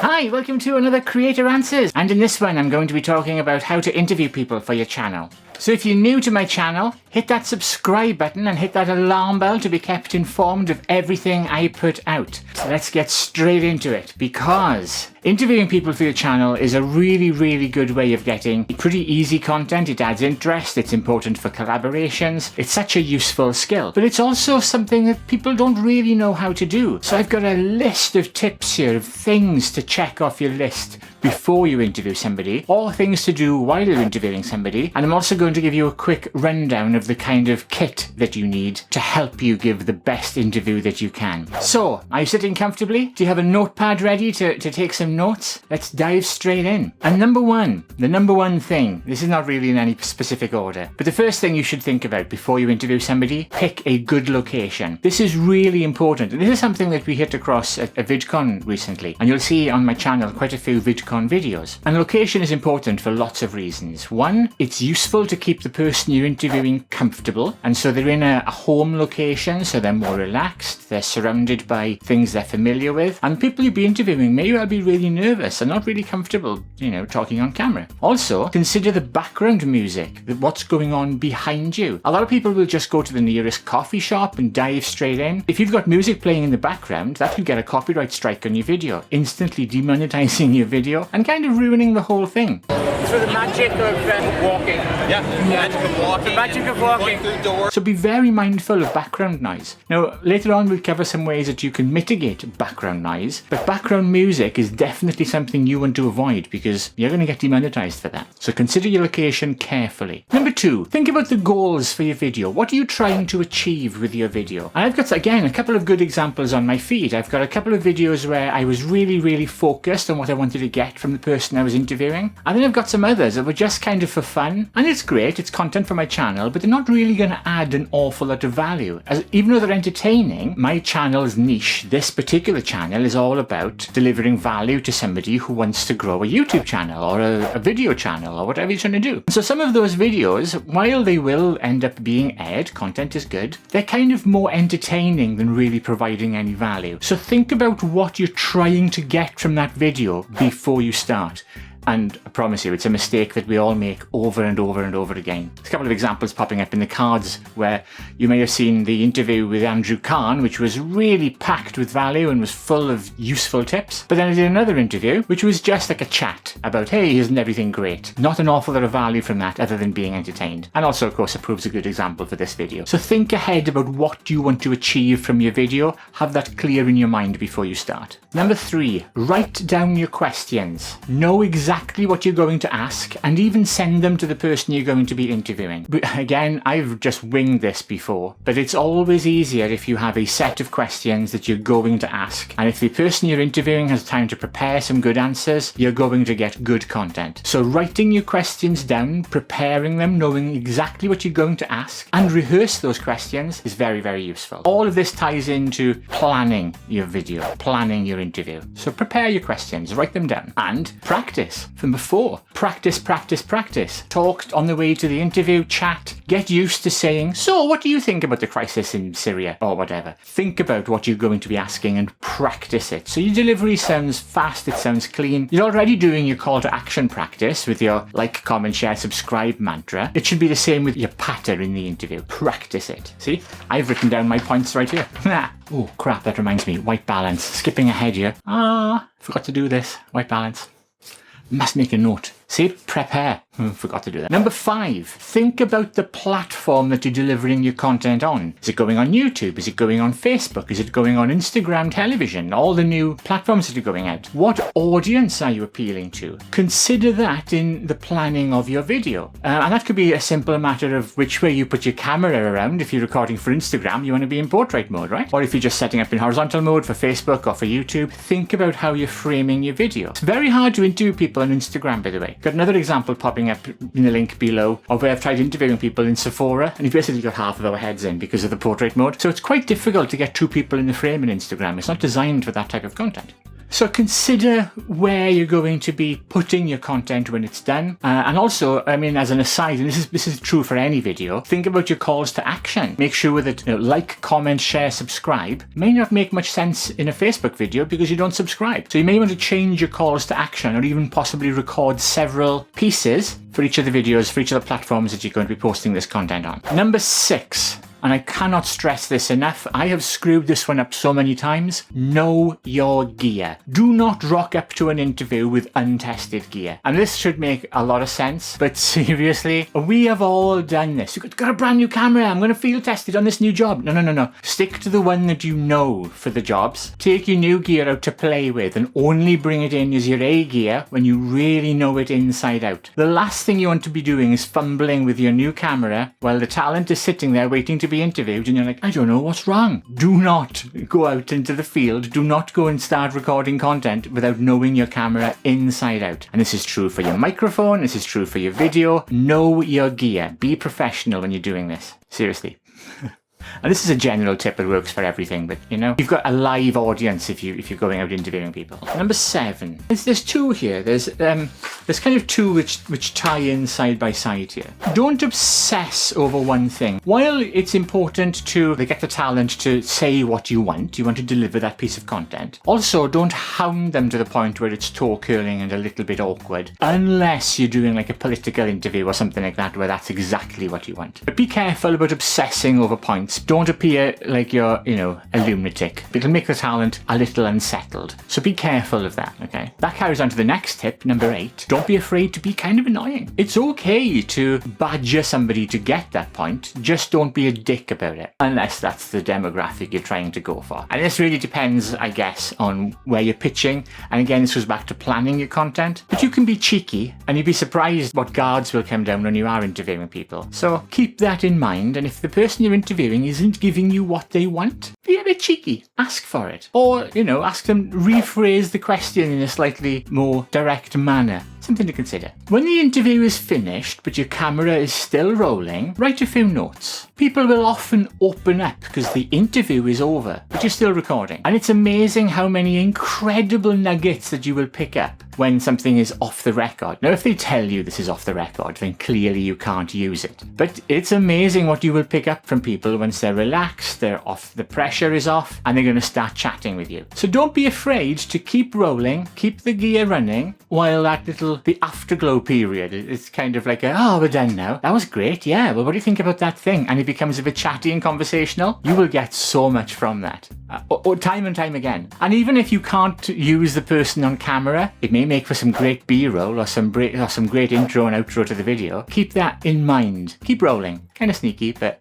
Hi, welcome to another Creator Answers, and in this one I'm going to be talking about how to interview people for your channel. So if you're new to my channel, hit that subscribe button and hit that alarm bell to be kept informed of everything I put out. So let's get straight into it, because interviewing people for your channel is a really good way of getting pretty easy content. It adds interest, it's important for collaborations, it's such a useful skill. But it's also something that people don't really know how to do. So I've got a list of tips here of things to check off your list before you interview somebody, or things to do while you're interviewing somebody. And I'm also going to give you a quick rundown of the kind of kit that you need to help you give the best interview that you can. So, are you sitting comfortably? Do you have a notepad ready to take some notes? Let's dive straight in. And the number one thing, this is not really in any specific order, but the first thing you should think about before you interview somebody, pick a good location. This is really important. And this is something that we hit across at VidCon recently. And you'll see on my channel quite a few VidCon videos. And location is important for lots of reasons. One, it's useful to keep the person you're interviewing comfortable, and so they're in a home location, so they're more relaxed, they're surrounded by things they're familiar with, and people you'll be interviewing may well be really nervous and not really comfortable, talking on camera. Also, consider the background music, what's going on behind you. A lot of people will just go to the nearest coffee shop and dive straight in. If you've got music playing in the background, that could get a copyright strike on your video, instantly demonetizing your video and kind of ruining the whole thing. So the magic of walking. Yeah, the magic of walking. The magic of walking. Going through doors. So be very mindful of background noise. Now, later on we'll cover some ways that you can mitigate background noise, but background music is definitely something you want to avoid because you're going to get demonetized for that. So consider your location carefully. Number 2, think about the goals for your video. What are you trying to achieve with your video? And I've got, again, a couple of good examples on my feed. I've got a couple of videos where I was really focused on what I wanted to get from the person I was interviewing. And then I've got some others that were just kind of for fun. And it's great, it's content for my channel, but they're not really going to add an awful lot of value. As even though they're entertaining, my channel's niche, this particular channel, is all about delivering value to somebody who wants to grow a YouTube channel or a video channel or whatever you're trying to do. So some of those videos, while they will end up being aired, content is good, they're kind of more entertaining than really providing any value. So think about what you're trying to get from that video before you start. And I promise you, it's a mistake that we all make over and over again. There's a couple of examples popping up in the cards where you may have seen the interview with Andrew Kahn, which was really packed with value and was full of useful tips. But then I did another interview, which was just like a chat about, hey, isn't everything great? Not an awful lot of value from that other than being entertained. And also, of course, it proves a good example for this video. So think ahead about what you want to achieve from your video. Have that clear in your mind before you start. Number 3, write down your questions. Know exactly what you're going to ask, and even send them to the person you're going to be interviewing. But again, I've just winged this before, but it's always easier if you have a set of questions that you're going to ask, and if the person you're interviewing has time to prepare some good answers, you're going to get good content. So writing your questions down, preparing them, knowing exactly what you're going to ask, and rehearse those questions is very useful. All of this ties into planning your video, planning your interview. So prepare your questions, write them down, and practice from before. Practice. Talk on the way to the interview, chat, get used to saying, so what do you think about the crisis in Syria, or whatever. Think about what you're going to be asking and practice it. So your delivery sounds fast, it sounds clean. You're already doing your call to action practice with your like, comment, share, subscribe mantra. It should be the same with your patter in the interview. Practice it. See, I've written down my points right here. Oh crap, that reminds me, white balance. Skipping ahead here. Forgot to do this. White balance. Must make a note. See, prepare. Forgot to do that. Number 5, think about the platform that you're delivering your content on. Is it going on YouTube? Is it going on Facebook? Is it going on Instagram television? All the new platforms that are going out. What audience are you appealing to? Consider that in the planning of your video. And that could be a simple matter of which way you put your camera around. If you're recording for Instagram, you want to be in portrait mode, right? Or if you're just setting up in horizontal mode for Facebook or for YouTube, think about how you're framing your video. It's very hard to interview people on Instagram, by the way. Got another example popping up in the link below of where I've tried interviewing people in Sephora, and you've basically got half of our heads in because of the portrait mode. So it's quite difficult to get 2 people in the frame in Instagram. It's not designed for that type of content. So consider where you're going to be putting your content when it's done. And also, I mean, as an aside, and this is true for any video, think about your calls to action. Make sure that like, comment, share, subscribe may not make much sense in a Facebook video because you don't subscribe. So you may want to change your calls to action, or even possibly record several pieces for each of the videos, for each of the platforms that you're going to be posting this content on. Number 6. And I cannot stress this enough. I have screwed this one up so many times. Know your gear. Do not rock up to an interview with untested gear. And this should make a lot of sense, but seriously, we have all done this. You've got a brand new camera. I'm going to field test it on this new job. No. Stick to the one that you know for the jobs. Take your new gear out to play with and only bring it in as your A gear when you really know it inside out. The last thing you want to be doing is fumbling with your new camera while the talent is sitting there waiting to be interviewed and you're like, I don't know what's wrong. Do not go out into the field. Do not go and start recording content without knowing your camera inside out. And this is true for your microphone. This is true for your video. Know your gear. Be professional when you're doing this. Seriously. And this is a general tip that works for everything, but you've got a live audience if you're going out interviewing people. Number 7. There's 2 here. There's kind of 2 which tie in side by side here. Don't obsess over one thing. While it's important to get the talent to say what you want to deliver that piece of content. Also, don't hound them to the point where it's toe curling and a little bit awkward, unless you're doing like a political interview or something like that, where that's exactly what you want. But be careful about obsessing over points. Don't appear like you're, a lunatic. It'll make the talent a little unsettled. So be careful of that, okay? That carries on to the next tip, number 8. Don't be afraid to be kind of annoying. It's okay to badger somebody to get that point. Just don't be a dick about it. Unless that's the demographic you're trying to go for. And this really depends, I guess, on where you're pitching. And again, this goes back to planning your content. But you can be cheeky, and you'd be surprised what guards will come down when you are interviewing people. So keep that in mind. And if the person you're interviewing isn't giving you what they want, be a bit cheeky. Ask for it. Or, ask them, rephrase the question in a slightly more direct manner. Something to consider. When the interview is finished, but your camera is still rolling, write a few notes. People will often open up because the interview is over, but you're still recording. And it's amazing how many incredible nuggets that you will pick up when something is off the record. Now, if they tell you this is off the record, then clearly you can't use it. But it's amazing what you will pick up from people once they're relaxed, they're off, the pressure is off, and they're going to start chatting with you. So don't be afraid to keep rolling, keep the gear running, while the afterglow period, it's kind of like we're done now. That was great, yeah. Well, what do you think about that thing? And it becomes a bit chatty and conversational. You will get so much from that. Or time and time again. And even if you can't use the person on camera, it may make for some great B-roll or some great intro and outro to the video. Keep that in mind. Keep rolling. Kind of sneaky, but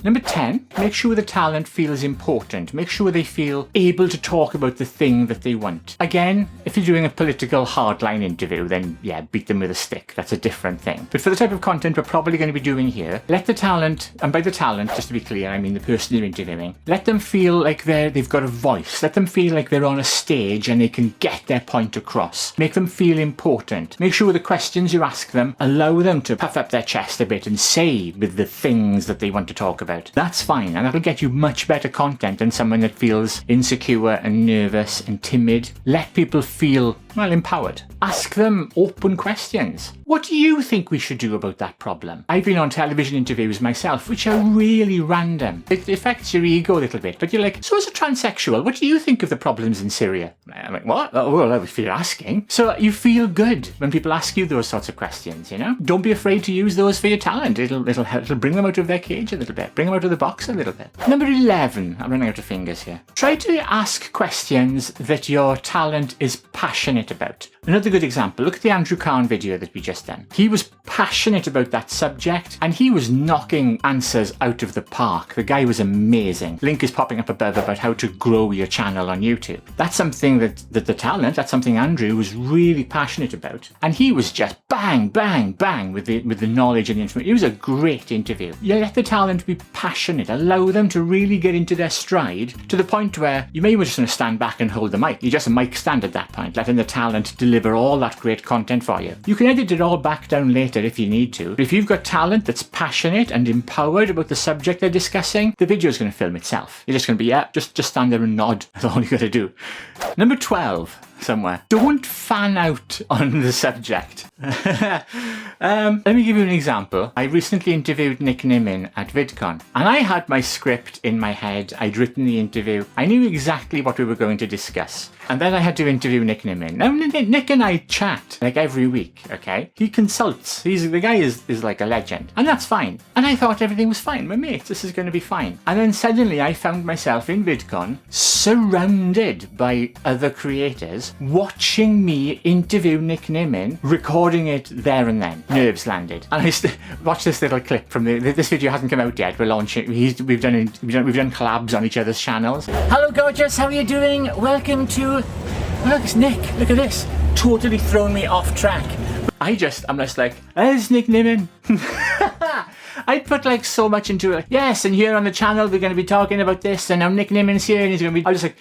Number 10, make sure the talent feels important. Make sure they feel able to talk about the thing that they want. Again, if you're doing a political hardline interview, then yeah, beat them with a stick. That's a different thing. But for the type of content we're probably going to be doing here, let the talent, and by the talent, just to be clear, I mean the person you're interviewing, let them feel like they've got a voice. Let them feel like they're on a stage and they can get their point across. Make them feel important. Make sure the questions you ask them allow them to puff up their chest a bit and say with the things that they want to talk about. That's fine, and that'll get you much better content than someone that feels insecure and nervous and timid. Let people feel, empowered. Ask them open questions. What do you think we should do about that problem? I've been on television interviews myself, which are really random. It affects your ego a little bit, but you're like, so as a transsexual, what do you think of the problems in Syria? I'm like, what? Oh, well, if you're asking. So you feel good when people ask you those sorts of questions, Don't be afraid to use those for your talent. It'll bring them out of their cage a little bit. Bring them out of the box a little bit. Number 11. I'm running out of fingers here. Try to ask questions that your talent is passionate about. Another good example, look at the Andrew Kahn video that we just done. He was passionate about that subject and he was knocking answers out of the park. The guy was amazing. Link is popping up above about how to grow your channel on YouTube. That's something that the talent, that's something Andrew was really passionate about. And he was just bang, bang, bang with the knowledge and the information. It was a great interview. You let the talent be passionate. Allow them to really get into their stride to the point where you may just want to stand back and hold the mic. You're just a mic stand at that point, letting the talent deliver all that great content for you. You can edit it all back down later if you need to, but if you've got talent that's passionate and empowered about the subject they're discussing, the video is going to film itself. You're just going to be, yeah, just stand there and nod. That's all you got to do. Number 12. Somewhere. Don't fan out on the subject. Let me give you an example. I recently interviewed Nick Nimmin at VidCon, and I had my script in my head. I'd written the interview. I knew exactly what we were going to discuss. And then I had to interview Nick Nimmin. Now, Nick and I chat like every week, okay? He consults. The guy is like a legend. And that's fine. And I thought everything was fine. My mates, this is going to be fine. And then suddenly I found myself in VidCon surrounded by other creators watching me interview Nick Nimmin, recording it there and then. Nerves landed. And I watch this little clip from this video hasn't come out yet. We're launching. We've done collabs on each other's channels. Hello, gorgeous. How are you doing? Welcome to. Look, it's Nick. Look at this. Totally thrown me off track. I'm just like, there's Nick Nimmin. I put like so much into it. Yes, and here on the channel we're going to be talking about this, and now Nick Nimmin's here, and he's going to be. I just like.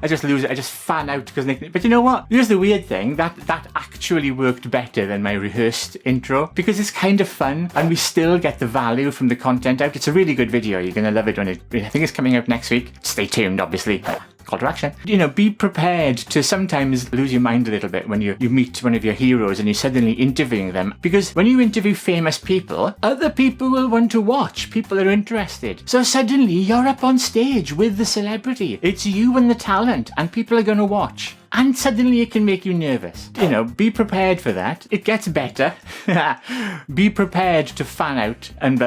I just lose it. I just fan out because Nick. But you know what? Here's the weird thing. That actually worked better than my rehearsed intro because it's kind of fun, and we still get the value from the content out. It's a really good video. You're going to love it when I think it's coming out next week. Stay tuned, obviously. Call to action. You know, be prepared to sometimes lose your mind a little bit when you meet one of your heroes and you're suddenly interviewing them. Because when you interview famous people, other people will want to watch. People are interested. So suddenly you're up on stage with the celebrity. It's you and the talent, and people are going to watch. And suddenly it can make you nervous. You know, be prepared for that. It gets better. Be prepared to fan out and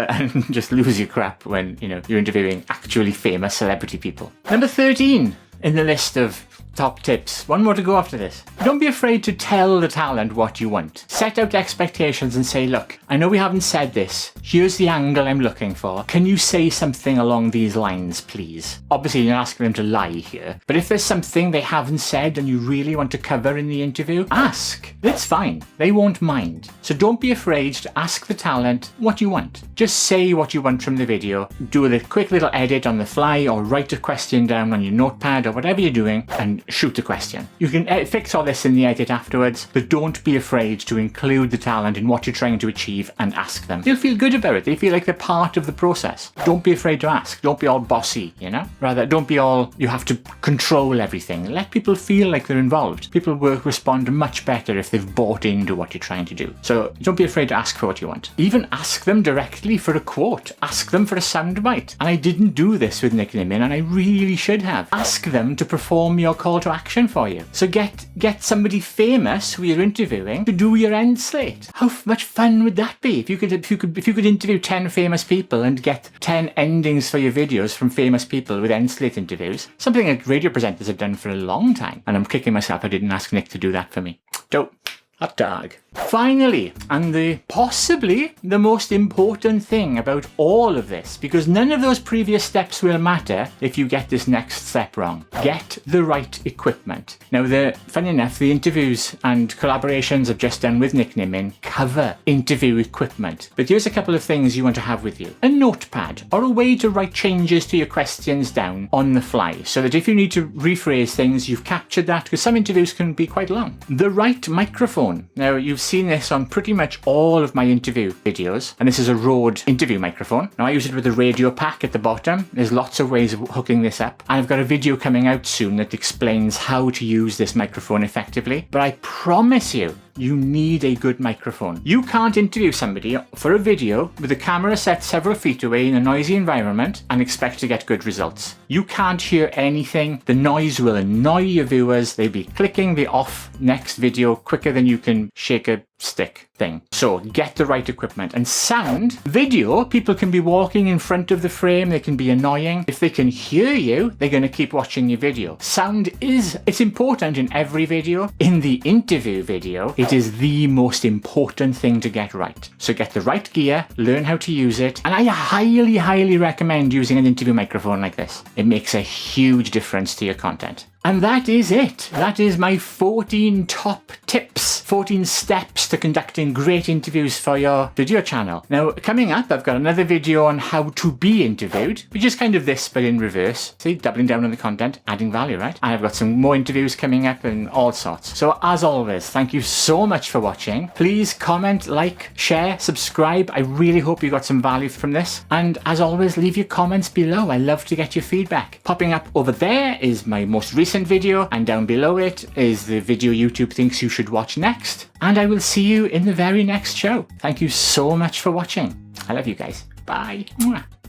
just lose your crap when, you know, you're interviewing actually famous celebrity people. Number 13 in the list of top tips. One more to go after this. Don't be afraid to tell the talent what you want. Set out expectations and say, look, I know we haven't said this. Here's the angle I'm looking for. Can you say something along these lines, please? Obviously, you're not asking them to lie here. But if there's something they haven't said and you really want to cover in the interview, ask. It's fine. They won't mind. So don't be afraid to ask the talent what you want. Just say what you want from the video. Do a quick little edit on the fly or write a question down on your notepad or whatever you're doing and shoot a question. You can fix all this in the edit afterwards, but don't be afraid to include the talent in what you're trying to achieve and ask them. They'll feel good about it. They feel like they're part of the process. Don't be afraid to ask. Don't be all bossy, you know? Rather, don't be all, you have to control everything. Let people feel like they're involved. People will respond much better if they've bought into what you're trying to do. So don't be afraid to ask for what you want. Even ask them directly for a quote. Ask them for a soundbite. And I didn't do this with Nick Nimmin, and I really should have. Ask them to perform your call to action for you. So get somebody famous who you're interviewing to do your end slate. How much fun would that be if you could interview 10 famous people and get 10 endings for your videos from famous people with end slate interviews? Something that radio presenters have done for a long time. And I'm kicking myself I didn't ask Nick to do that for me. Dope. Hot dog. Finally, and possibly the most important thing about all of this, because none of those previous steps will matter if you get this next step wrong. Get the right equipment. Now, funny enough, the interviews and collaborations I've just done with Nick Nimmin cover interview equipment. But here's a couple of things you want to have with you. A notepad, or a way to write changes to your questions down on the fly, so that if you need to rephrase things, you've captured that, because some interviews can be quite long. The right microphone. Now, you've seen this on pretty much all of my interview videos, and this is a Rode interview microphone. Now, I use it with a radio pack at the bottom. There's lots of ways of hooking this up. I've got a video coming out soon that explains how to use this microphone effectively, but I promise you, you need a good microphone. You can't interview somebody for a video with the camera set several feet away in a noisy environment and expect to get good results. You can't hear anything. The noise will annoy your viewers. They'll be clicking the off next video quicker than you can shake a stick thing. So get the right equipment. And sound, video, people can be walking in front of the frame. They can be annoying. If they can hear you, they're going to keep watching your video. Sound it's important in every video. In the interview video, it is the most important thing to get right. So get the right gear, learn how to use it. And I highly, highly recommend using an interview microphone like this. It makes a huge difference to your content. And that is it. That is my 14 top tips, 14 steps to conducting great interviews for your video channel. Now, coming up, I've got another video on how to be interviewed, which is kind of this, but in reverse. See, doubling down on the content, adding value, right? And I've got some more interviews coming up and all sorts. So as always, thank you so much for watching. Please comment, like, share, subscribe. I really hope you got some value from this. And as always, leave your comments below. I love to get your feedback. Popping up over there is my most recent video, and down below it is the video YouTube thinks you should watch next. And I will see you in the very next show. Thank you so much for watching. I love you guys. Bye. Mwah.